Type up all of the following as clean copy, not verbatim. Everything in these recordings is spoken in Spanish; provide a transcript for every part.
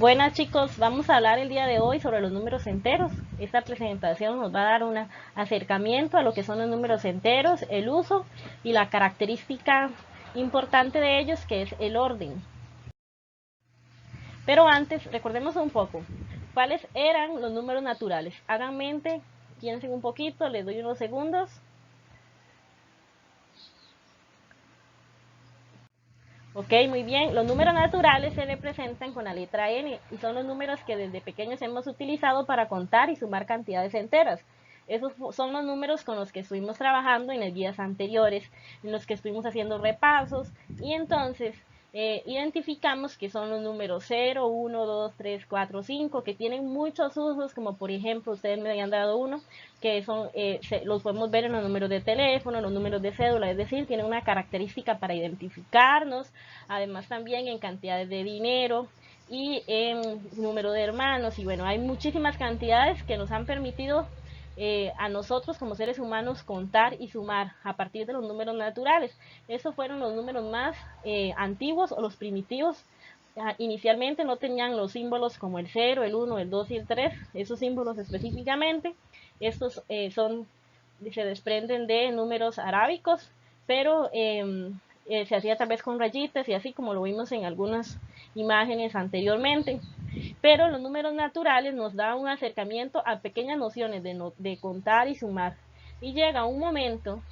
Buenas chicos, vamos a hablar el día de hoy sobre los números enteros. Esta presentación nos va a dar un acercamiento a lo que son los números enteros, el uso y la característica importante de ellos, que es el orden. Pero antes, recordemos un poco, ¿cuáles eran los números naturales? Hagan mente, piensen un poquito, les doy unos segundos. Ok, muy bien. Los números naturales se representan con la letra n y son los números que desde pequeños hemos utilizado para contar y sumar cantidades enteras. Esos son los números con los que estuvimos trabajando en las guías anteriores, en los que estuvimos haciendo repasos y entonces identificamos que son los números 0, 1, 2, 3, 4, 5, que tienen muchos usos, como por ejemplo, ustedes me habían dado uno, que son, los podemos ver en los números de teléfono, los números de cédula, es decir, tienen una característica para identificarnos, además también en cantidades de dinero y en número de hermanos, y bueno, hay muchísimas cantidades que nos han permitido a nosotros como seres humanos contar y sumar a partir de los números naturales. Esos fueron los números más antiguos o los primitivos. Inicialmente no tenían los símbolos como el 0, el 1, el 2 y el 3, esos símbolos específicamente. Estos se desprenden de números arábicos, pero se hacía tal vez con rayitas y así como lo vimos en algunas imágenes anteriormente. Pero los números naturales nos dan un acercamiento a pequeñas nociones de contar y sumar. Y llega un momento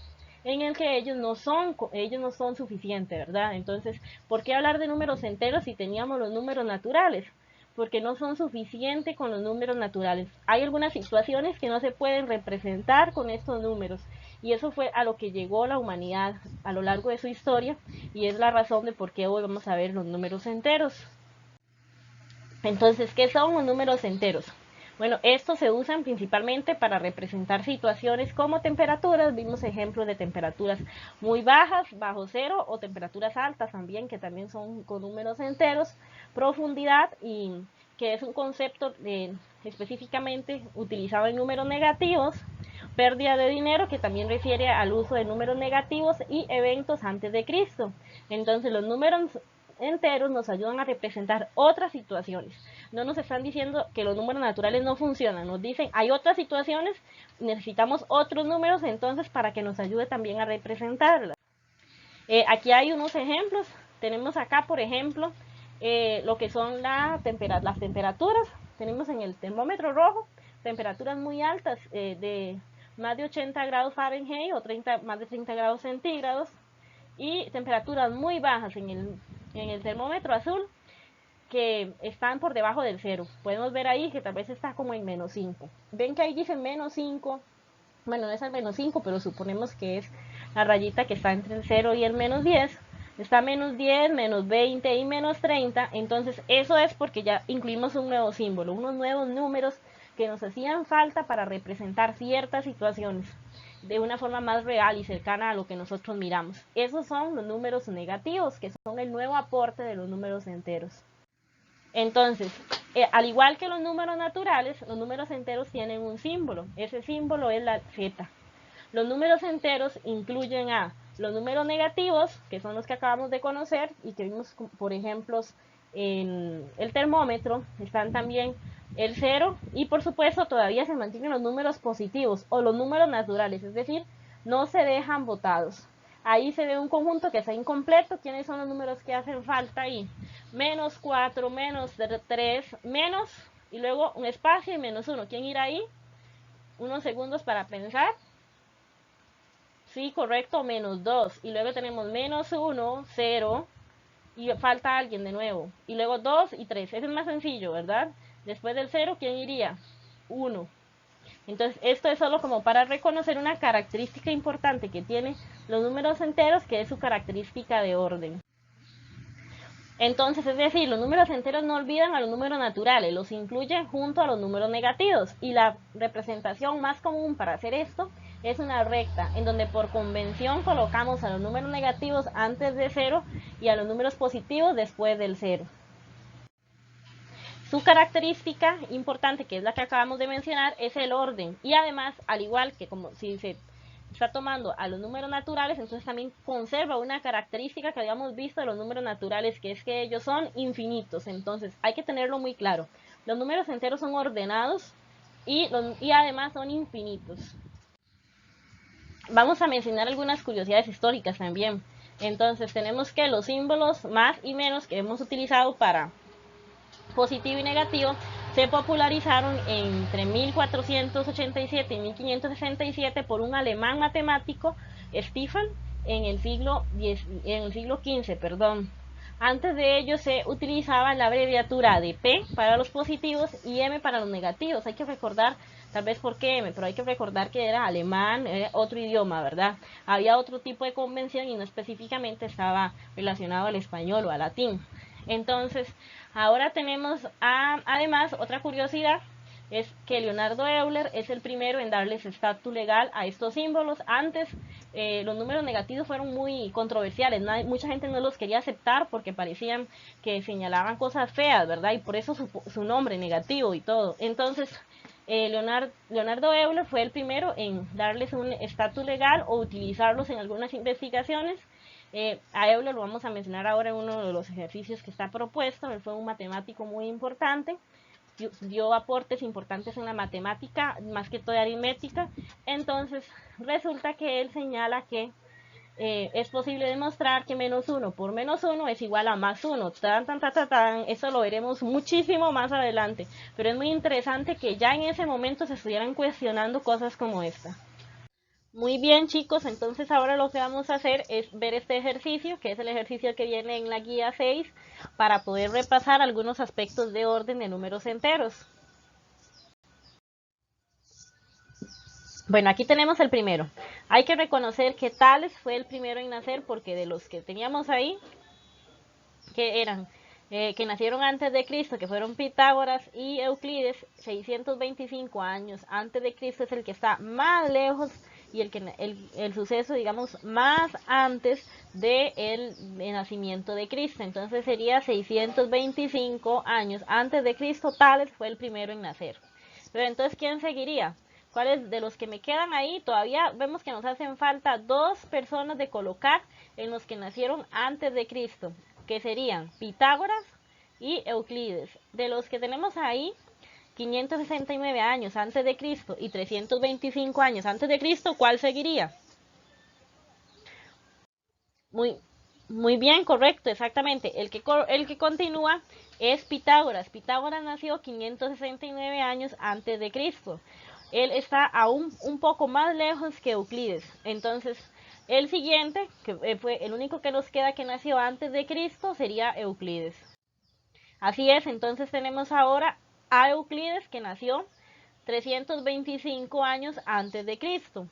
en el que ellos no son suficientes, ¿verdad? Entonces, ¿por qué hablar de números enteros si teníamos los números naturales? Porque no son suficientes con los números naturales. Hay algunas situaciones que no se pueden representar con estos números. Y eso fue a lo que llegó la humanidad a lo largo de su historia y es la razón de por qué hoy vamos a ver los números enteros. Entonces, ¿qué son los números enteros? Bueno, estos se usan principalmente para representar situaciones como temperaturas. Vimos ejemplos de temperaturas muy bajas, bajo cero, o temperaturas altas también, que también son con números enteros. Profundidad, y que es un concepto específicamente utilizado en números negativos. Pérdida de dinero, que también refiere al uso de números negativos, y eventos antes de Cristo. Entonces, los números enteros nos ayudan a representar otras situaciones. No nos están diciendo que los números naturales no funcionan, nos dicen hay otras situaciones, necesitamos otros números entonces para que nos ayude también a representarlas. Aquí hay unos ejemplos, tenemos acá por ejemplo lo que son las temperaturas, tenemos en el termómetro rojo temperaturas muy altas de más de 80 grados Fahrenheit o más de 30 grados centígrados, y temperaturas muy bajas en el termómetro azul que están por debajo del cero. Podemos ver ahí que tal vez está como en menos 5. Ven que ahí dice menos 5. Bueno, no es el menos 5, pero suponemos que es la rayita que está entre el 0 y el menos 10. Está menos 10, menos 20 y menos 30. Entonces eso es porque ya incluimos un nuevo símbolo, unos nuevos números que nos hacían falta para representar ciertas situaciones de una forma más real y cercana a lo que nosotros miramos. Esos son los números negativos, que son el nuevo aporte de los números enteros. Entonces, al igual que los números naturales, los números enteros tienen un símbolo. Ese símbolo es la Z. Los números enteros incluyen a los números negativos, que son los que acabamos de conocer y que vimos, por ejemplo, en el termómetro. Están también el 0 y por supuesto todavía se mantienen los números positivos o los números naturales, es decir, no se dejan botados. Ahí se ve un conjunto que está incompleto. ¿Quiénes son los números que hacen falta ahí? Menos 4, menos 3, menos, y luego un espacio y menos 1. ¿Quién irá ahí? Unos segundos para pensar. Sí, correcto, menos 2. Y luego tenemos menos 1, 0, y falta alguien de nuevo. Y luego 2 y 3. Ese es más sencillo, ¿verdad? Después del 0, ¿quién iría? 1. Entonces, esto es solo como para reconocer una característica importante que tienen los números enteros, que es su característica de orden. Entonces, es decir, los números enteros no olvidan a los números naturales, los incluyen junto a los números negativos. Y la representación más común para hacer esto es una recta, en donde por convención colocamos a los números negativos antes de 0 y a los números positivos después del 0. Su característica importante, que es la que acabamos de mencionar, es el orden. Y además, al igual que como si está tomando a los números naturales, entonces también conserva una característica que habíamos visto de los números naturales, que es que ellos son infinitos. Entonces hay que tenerlo muy claro. Los números enteros son ordenados y además son infinitos. Vamos a mencionar algunas curiosidades históricas también. Entonces tenemos que los símbolos más y menos que hemos utilizado para positivo y negativo se popularizaron entre 1487 y 1567 por un alemán matemático, Stefan, en el siglo XV, perdón. Antes de ello se utilizaba la abreviatura de P para los positivos y M para los negativos. Hay que recordar, tal vez por qué M, pero hay que recordar que era alemán, otro idioma, ¿verdad? Había otro tipo de convención y no específicamente estaba relacionado al español o al latín. Entonces, ahora tenemos además otra curiosidad, es que Leonardo Euler es el primero en darles estatus legal a estos símbolos. Antes los números negativos fueron muy controversiales, mucha gente no los quería aceptar porque parecían que señalaban cosas feas, ¿verdad? Y por eso su nombre negativo y todo. Entonces, Leonardo Euler fue el primero en darles un estatus legal o utilizarlos en algunas investigaciones. A Euler lo vamos a mencionar ahora en uno de los ejercicios que está propuesto. Él fue un matemático muy importante, dio aportes importantes en la matemática, más que todo aritmética. Entonces resulta que él señala que es posible demostrar que menos 1 por menos 1 es igual a más 1. Eso lo veremos muchísimo más adelante, pero es muy interesante que ya en ese momento se estuvieran cuestionando cosas como esta. Muy bien, chicos, entonces ahora lo que vamos a hacer es ver este ejercicio, que es el ejercicio que viene en la guía 6, para poder repasar algunos aspectos de orden de números enteros. Bueno, aquí tenemos el primero. Hay que reconocer que Tales fue el primero en nacer, porque de los que teníamos ahí, que eran que nacieron antes de Cristo, que fueron Pitágoras y Euclides, 625 años antes de Cristo es el que está más lejos y el suceso, digamos, más antes del nacimiento de Cristo. Entonces sería 625 años antes de Cristo. Tales fue el primero en nacer. Pero entonces, ¿quién seguiría? ¿Cuáles de los que me quedan ahí? Todavía vemos que nos hacen falta dos personas de colocar en los que nacieron antes de Cristo, que serían Pitágoras y Euclides. De los que tenemos ahí, 569 años antes de Cristo y 325 años antes de Cristo, ¿cuál seguiría? Muy bien, correcto, exactamente. El que continúa es Pitágoras. Pitágoras nació 569 años antes de Cristo. Él está aún un poco más lejos que Euclides. Entonces, el siguiente, que fue el único que nos queda que nació antes de Cristo, sería Euclides. Así es, entonces tenemos ahora a Euclides, que nació 325 años antes de Cristo.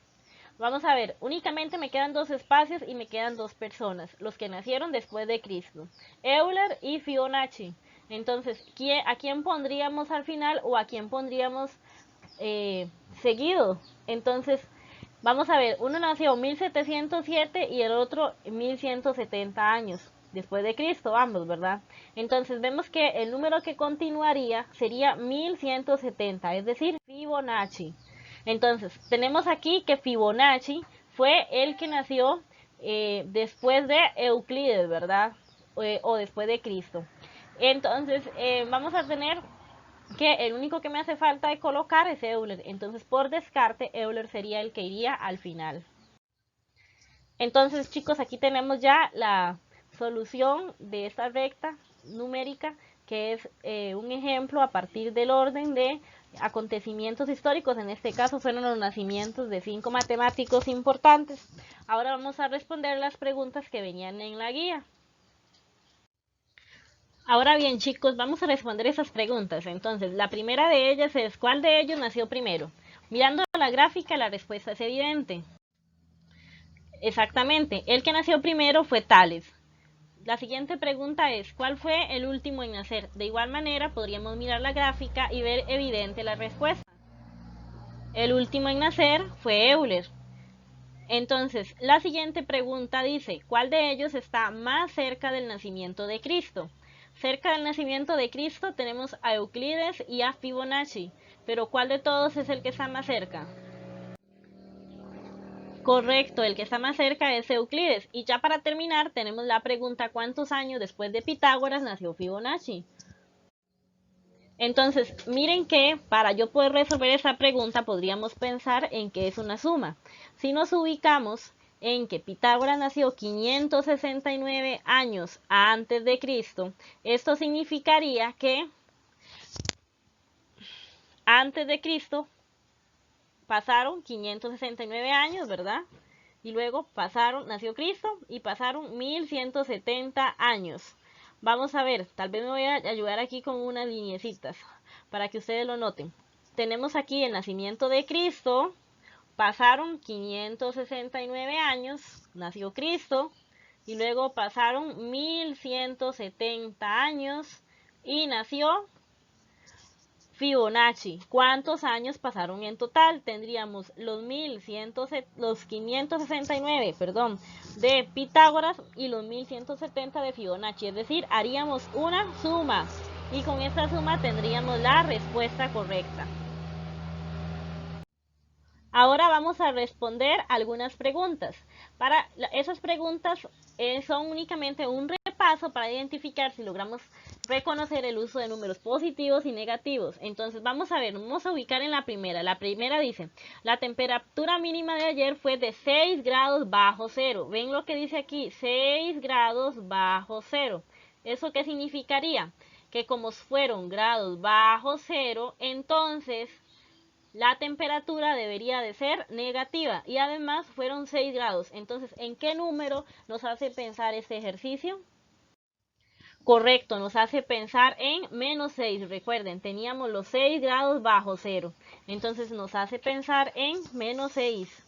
Vamos a ver, únicamente me quedan dos espacios y me quedan dos personas, los que nacieron después de Cristo, Euler y Fibonacci. Entonces, ¿a quién pondríamos al final o a quién pondríamos seguido? Entonces, vamos a ver, uno nació en 1707 y el otro en 1170 años después de Cristo, ambos, ¿verdad? Entonces vemos que el número que continuaría sería 1170, es decir, Fibonacci. Entonces, tenemos aquí que Fibonacci fue el que nació después de Euclides, ¿verdad? O después de Cristo. Entonces, vamos a tener que el único que me hace falta de colocar es Euler. Entonces, por descarte, Euler sería el que iría al final. Entonces, chicos, aquí tenemos ya la solución de esta recta numérica, que es un ejemplo a partir del orden de acontecimientos históricos. En este caso fueron los nacimientos de 5 matemáticos importantes. Ahora vamos a responder las preguntas que venían en la guía. Ahora bien, chicos, vamos a responder esas preguntas. Entonces, la primera de ellas es, ¿cuál de ellos nació primero? Mirando la gráfica, la respuesta es evidente. Exactamente, el que nació primero fue Tales. La siguiente pregunta es, ¿cuál fue el último en nacer? De igual manera, podríamos mirar la gráfica y ver evidente la respuesta. El último en nacer fue Euler. Entonces, la siguiente pregunta dice, ¿cuál de ellos está más cerca del nacimiento de Cristo? Cerca del nacimiento de Cristo tenemos a Euclides y a Fibonacci, pero ¿cuál de todos es el que está más cerca? Correcto, el que está más cerca es Euclides. Y ya para terminar tenemos la pregunta, ¿cuántos años después de Pitágoras nació Fibonacci? Entonces, miren que para yo poder resolver esa pregunta podríamos pensar en que es una suma. Si nos ubicamos en que Pitágoras nació 569 años antes de Cristo, esto significaría que antes de Cristo pasaron 569 años, ¿verdad? Y luego nació Cristo y pasaron 1170 años. Vamos a ver, tal vez me voy a ayudar aquí con unas lineecitas para que ustedes lo noten. Tenemos aquí el nacimiento de Cristo, pasaron 569 años, nació Cristo, y luego pasaron 1170 años y nació Fibonacci. ¿Cuántos años pasaron en total? Tendríamos los 569, de Pitágoras y los 1170 de Fibonacci. Es decir, haríamos una suma y con esta suma tendríamos la respuesta correcta. Ahora vamos a responder algunas preguntas. Para esas preguntas son únicamente un repaso para identificar si logramos reconocer el uso de números positivos y negativos. Entonces vamos a ver, vamos a ubicar en la primera. La primera dice, la temperatura mínima de ayer fue de 6 grados bajo cero. ¿Ven lo que dice aquí? 6 grados bajo cero. ¿Eso qué significaría? Que como fueron grados bajo cero, entonces la temperatura debería de ser negativa y además fueron 6 grados. Entonces, ¿en qué número nos hace pensar este ejercicio? Correcto, nos hace pensar en menos 6. Recuerden, teníamos los 6 grados bajo cero. Entonces nos hace pensar en menos 6.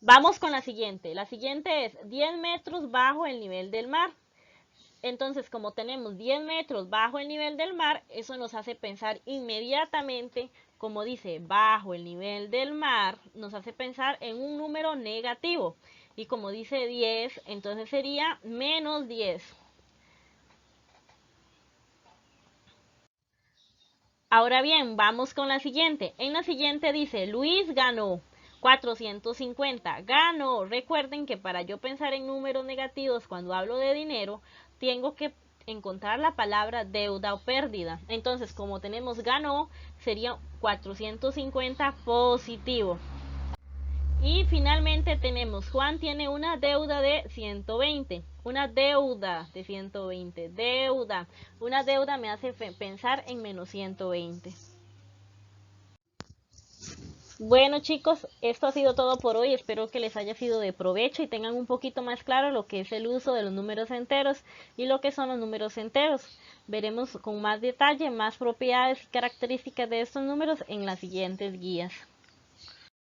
Vamos con la siguiente. La siguiente es 10 metros bajo el nivel del mar. Entonces, como tenemos 10 metros bajo el nivel del mar, eso nos hace pensar inmediatamente, como dice, bajo el nivel del mar, nos hace pensar en un número negativo. Y como dice 10, entonces sería menos 10. Ahora bien, vamos con la siguiente. En la siguiente dice, Luis ganó 450. Ganó. Recuerden que para yo pensar en números negativos cuando hablo de dinero, tengo que encontrar la palabra deuda o pérdida. Entonces, como tenemos ganó, sería 450 positivo. Y finalmente tenemos, Juan tiene una deuda de 120. Una deuda de 120. Deuda. Una deuda me hace pensar en menos 120. Bueno chicos, esto ha sido todo por hoy, espero que les haya sido de provecho y tengan un poquito más claro lo que es el uso de los números enteros y lo que son los números enteros. Veremos con más detalle, más propiedades y características de estos números en las siguientes guías.